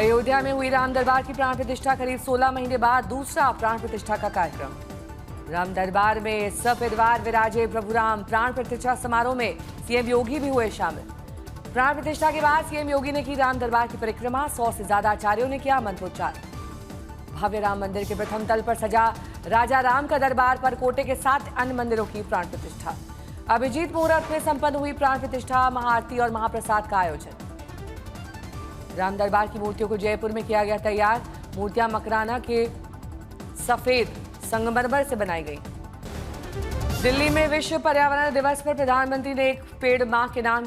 अयोध्या में हुई राम दरबार की प्राण प्रतिष्ठा करीब 16 महीने बाद दूसरा प्राण प्रतिष्ठा का कार्यक्रम। राम दरबार में सपरिवार विराजे प्रभु राम। प्राण प्रतिष्ठा समारोह में सीएम योगी भी हुए शामिल। प्राण प्रतिष्ठा के बाद सीएम योगी ने की राम दरबार की परिक्रमा। 100 से ज्यादा आचार्यों ने किया मंत्रोच्चार। भव्य राम मंदिर के प्रथम तल पर सजा राजा राम का दरबार पर कोटे के 7 अन्य मंदिरों की प्राण प्रतिष्ठा। अभिजीत मुहूर्त में संपन्न हुई प्राण प्रतिष्ठा, महाआरती और महाप्रसाद का आयोजन। राम दरबार की मूर्तियों को जयपुर में किया गया तैयार। मूर्तियां मकराना के सफेद संगमरमर से बनाई गई। दिल्ली में विश्व पर्यावरण दिवस पर प्रधानमंत्री ने एक पेड़ मां के नाम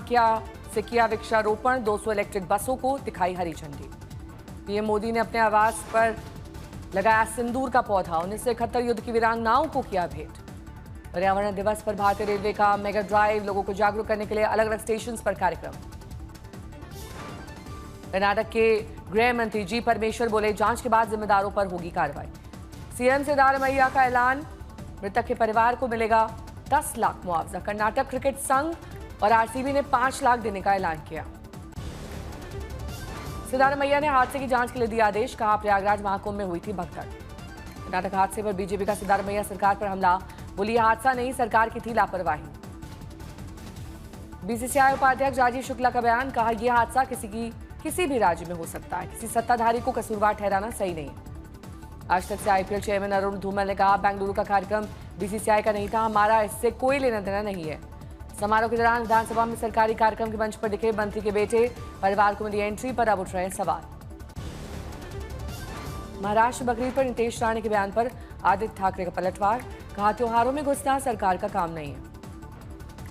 से किया वृक्षारोपण। 200 इलेक्ट्रिक बसों को दिखाई हरी झंडी। पीएम मोदी ने अपने आवास पर लगाया सिंदूर का पौधा। 1971 युद्ध की वीरांगनाओं को किया भेंट। पर्यावरण दिवस पर भारतीय रेलवे का मेगा ड्राइव, लोगों को जागरूक करने के लिए अलग अलग स्टेशन पर कार्यक्रम। कर्नाटक के गृह मंत्री जी परमेश्वर बोले, जांच के बाद जिम्मेदारों पर होगी कार्रवाई। सीएम सिद्धारमैया का ऐलान, मृतक के परिवार को मिलेगा 10 लाख मुआवजा। कर्नाटक क्रिकेट संघ और आरसीबी ने 5 लाख देने का ऐलान किया। सिद्धारमैया ने हादसे की जांच के लिए दिया आदेश। कहा, प्रयागराज महाकुंभ में हुई थी भगदड़। कर्नाटक हादसे पर बीजेपी का सिद्धारमैया सरकार पर हमला। बोली, हादसा नहीं, सरकार की थी लापरवाही। बीसीसीआई उपाध्यक्ष राजीव शुक्ला का बयान। कहा, यह हादसा किसी भी राज्य में हो सकता है। किसी सत्ताधारी को कसूरवार ठहराना सही नहीं। आज तक से आईपीएल चेयरमैन अरुण धूमल ने कहा, बेंगलुरु का कार्यक्रम बीसीसीआई का नहीं था, हमारा इससे कोई लेना देना नहीं है। समारोह के दौरान विधानसभा में सरकारी कार्यक्रम के मंच पर दिखे मंत्री के बेटे, परिवार को मिली एंट्री पर अब उठ रहे सवाल। महाराष्ट्र बकरीद पर नीतीश राणे के बयान पर आदित्य ठाकरे का पलटवार। कहा, त्योहारों में घुसना सरकार का काम नहीं है।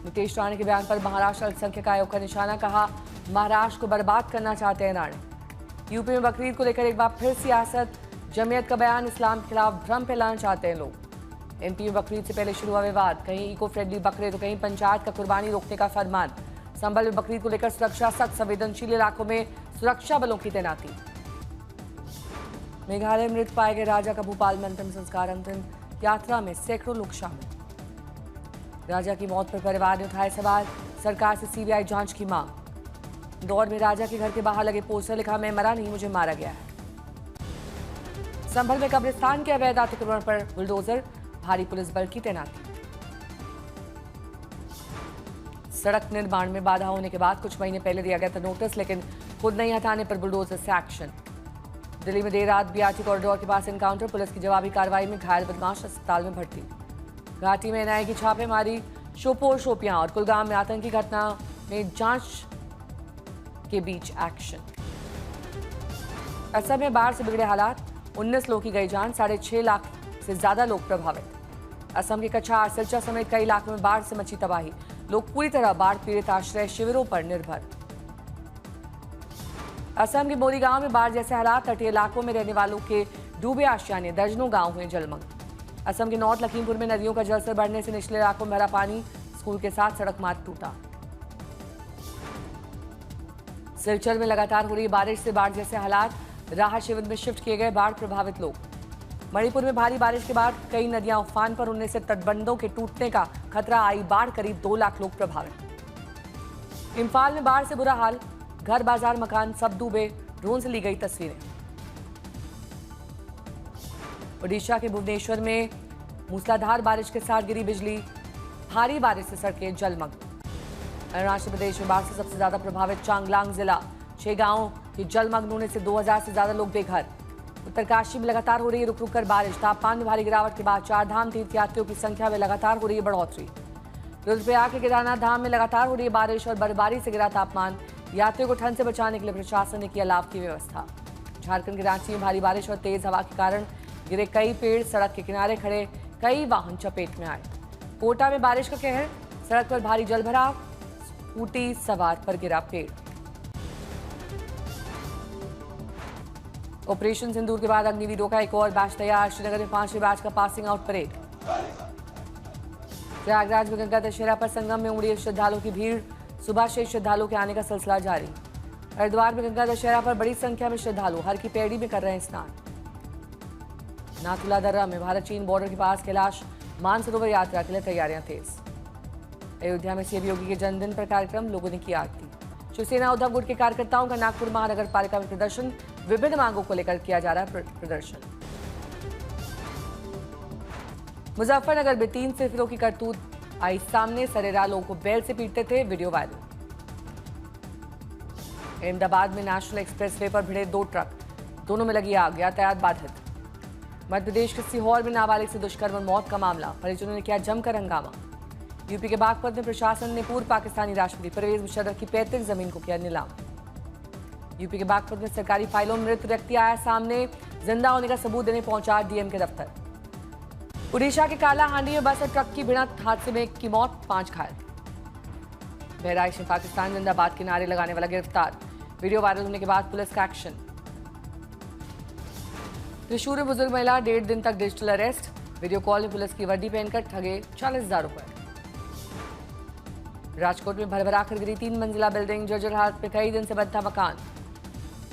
नीतीश राणे के बयान पर महाराष्ट्र अल्पसंख्यक आयोग का निशाना। कहा, महाराष्ट्र को बर्बाद करना चाहते हैं राणे। यूपी में बकरीद को लेकर एक बार फिर सियासत। जमीयत का बयान, इस्लाम के खिलाफ भ्रम फैलाना चाहते हैं लोग। एमपी में बकरीद से पहले शुरू हुआ विवाद। कहीं इको फ्रेंडली बकरे तो कहीं पंचायत का कुर्बानी रोकने का फरमान। संभल में बकरीद को लेकर सुरक्षा सख्त, संवेदनशील इलाकों में सुरक्षा बलों की तैनाती। मेघालय में मृत पाए गए राजा का भोपाल में अंतिम संस्कार। अंतिम यात्रा में सैकड़ों लोग शामिल। राजा की मौत पर परिवार ने उठाए सवाल। सरकार से सीबीआई जांच की मांग। इंदौर में राजा के घर के बाहर लगे पोस्टर, लिखा, मैं मरा नहीं, मुझे मारा गया है। संभल में कब्रिस्तान के अवैध अतिक्रमण पर बुलडोजर, भारी पुलिस बल की तैनाती। सड़क निर्माण में बाधा होने के बाद कुछ महीने पहले दिया गया था नोटिस, लेकिन खुद नहीं हटाने पर बुलडोजर से एक्शन। दिल्ली में देर रात बीआरटी कॉरिडोर के पास एनकाउंटर। पुलिस की जवाबी कार्रवाई में घायल बदमाश अस्पताल में भर्ती। घाटी में एनआईए की छापेमारी। शोपोर, शोपियां और कुलगाम में आतंकी घटना में जांच के बीच एक्शन। असम में बाढ़ से बिगड़े हालात। 19 लोगों की गई जान। 6.5 लाख से ज्यादा लोग प्रभावित। असम के कछार, सिलचर समेत कई इलाकों में बाढ़ से मची तबाही। लोग पूरी तरह बाढ़ पीड़ित आश्रय शिविरों पर निर्भर। असम के बोरी गांव में बाढ़ जैसे हालात। तटीय इलाकों में रहने वालों के डूबे आशियाने। दर्जनों गांव हुए जलमग्न। असम के नॉर्थ लखीमपुर में नदियों का जलस्तर बढ़ने से निचले इलाकों में भरा पानी। स्कूल के साथ सड़क मार्ग टूटा। सिलचर में लगातार हो रही बारिश से बाढ़ जैसे हालात। राहत शिविर में शिफ्ट किए गए बाढ़ प्रभावित लोग। मणिपुर में भारी बारिश के बाद कई नदियां उफान पर। उनमें से तटबंधों के टूटने का खतरा। आई बाढ़, करीब 2 लाख लोग प्रभावित। इम्फाल में बाढ़ से बुरा हाल। घर, बाजार, मकान सब डूबे। ड्रोन से ली गई तस्वीरें। ओडिशा के भुवनेश्वर में मूसलाधार बारिश के साथ गिरी बिजली। भारी बारिश से सड़कें जलमग्न। अरुणाचल प्रदेश में बाढ़ से सबसे ज्यादा प्रभावित चांगलांग जिला। 6 गांवों के जलमग्न होने से 2000 से ज्यादा लोग बेघर। उत्तरकाशी में लगातार हो रही है रुक रुक कर बारिश। तापमान में भारी गिरावट के बाद 4 धाम तीर्थयात्रियों की संख्या में लगातार हो रही है बढ़ोतरी। रुद्रप्रयाग के केदारनाथ धाम में लगातार हो रही है बारिश और बर्फबारी से गिरा तापमान। यात्रियों को ठंड से बचाने के लिए प्रशासन ने किया लाभ की व्यवस्था। झारखंड के रांची में भारी बारिश और तेज हवा के कारण गिरे कई पेड़। सड़क के किनारे खड़े कई वाहन चपेट में आए। कोटा में बारिश का कहर। सड़क पर भारी जलभराव। स्कूटी सवार पर गिरा पेड़। ऑपरेशन सिंदूर के बाद अग्निवीरों का एक और बैच तैयार। श्रीनगर में 5वें बैच का पासिंग आउट परेड। प्रयागराज में गंगा दशहरा पर संगम में उमड़ी श्रद्धालुओं की भीड़। सुबह से श्रद्धालुओं के आने का सिलसिला जारी। हरिद्वार में गंगा दशहरा पर बड़ी संख्या में श्रद्धालु हर की पैड़ी में कर रहे हैं स्नान। नाथुला दर्रा में भारत चीन बॉर्डर के पास कैलाश मानसरोवर यात्रा के लिए तैयारियां तेज। अयोध्या में सीएम योगी के जन्मदिन पर कार्यक्रम। लोगों ने की आरती। शिवसेना उद्धव गुट के कार्यकर्ताओं का नागपुर महानगर पालिका में प्रदर्शन, विभिन्न मांगों को लेकर किया जा रहा है प्रदर्शन। मुजफ्फरनगर में 3 सिफिरों की करतूत आई सामने, सरेरा लोगों को बेल से पीटते थे, वीडियो वायरल। अहमदाबाद में नेशनल एक्सप्रेसवे पर भिड़े 2 ट्रक, दोनों में लगी आग, यातायात बाधित। मध्य प्रदेश के सीहोर में नाबालिग से दुष्कर्म और मौत का मामला, परिजनों ने किया जमकर हंगामा। यूपी के बागपत में प्रशासन ने पूर्व पाकिस्तानी राष्ट्रपति परवेज मुशर्रफ की पैतृक जमीन को किया नीलाम। यूपी के बागपत में सरकारी फाइलों में मृत व्यक्ति आया सामने, जिंदा होने का सबूत देने पहुंचा डीएम के दफ्तर। उड़ीसा के कालाहांडी में बस और ट्रक की भिड़ंत, हादसे में 1 की मौत, 5 घायल। बहराइच में पाकिस्तान जिंदाबाद के नारे लगाने वाला गिरफ्तार, वीडियो वायरल होने के बाद पुलिस का एक्शन। त्रिशूर में बुजुर्ग महिला 1.5 दिन तक डिजिटल अरेस्ट, वीडियो कॉल में पुलिस की वर्दी पहनकर ठगे 40,000 रुपए। राजकोट में भरभरा कर गिरी 3 मंजिला बिल्डिंग, जर्जर हालत में कई दिन से बंद था मकान।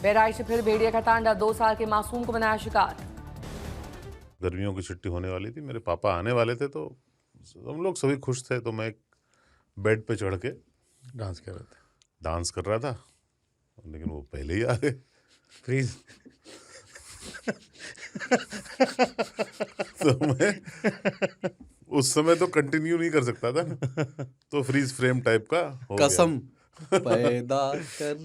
बहराइच से फिर भेड़िया का तांडव, 2 साल के मासूम को बनाया शिकार। गर्मियों की छुट्टी होने वाली थी, मेरे पापा आने वाले थे, तो हम लोग सभी खुश थे। तो मैं एक बेड पे चढ़ के डांस कर रहा था, लेकिन वो पहले ही आ गए। फ्रीज। तो मैं उस समय तो कंटिन्यू नहीं कर सकता था, तो फ्रीज फ्रेम टाइप का हो गया। कसम पैदा कर